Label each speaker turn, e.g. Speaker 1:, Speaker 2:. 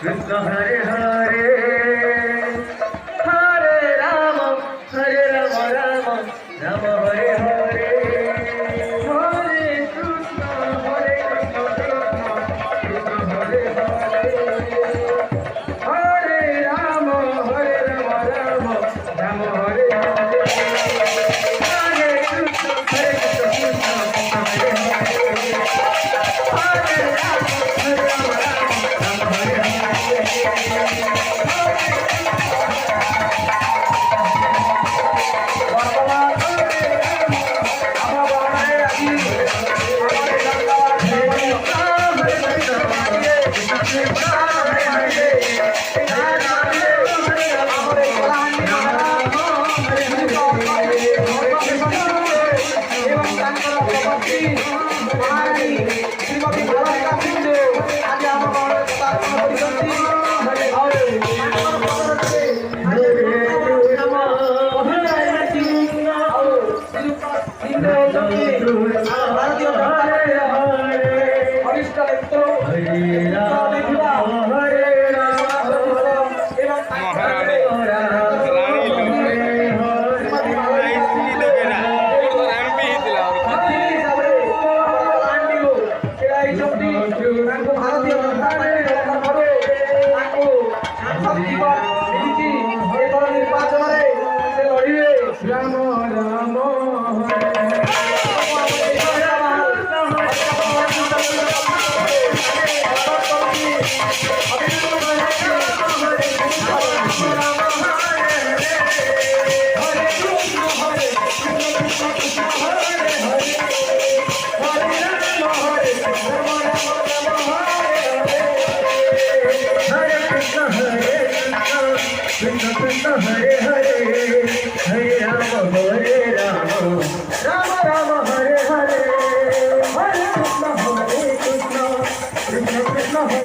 Speaker 1: Krishna Hare Hare Hare Ram Ram Ram Hare Hare Hare Krishna Krishna Hare Hare Hare Ram Ram Ram Hare Hare Hare Krishna Krishna Hare Hare Hare Ram Ram Hare Hare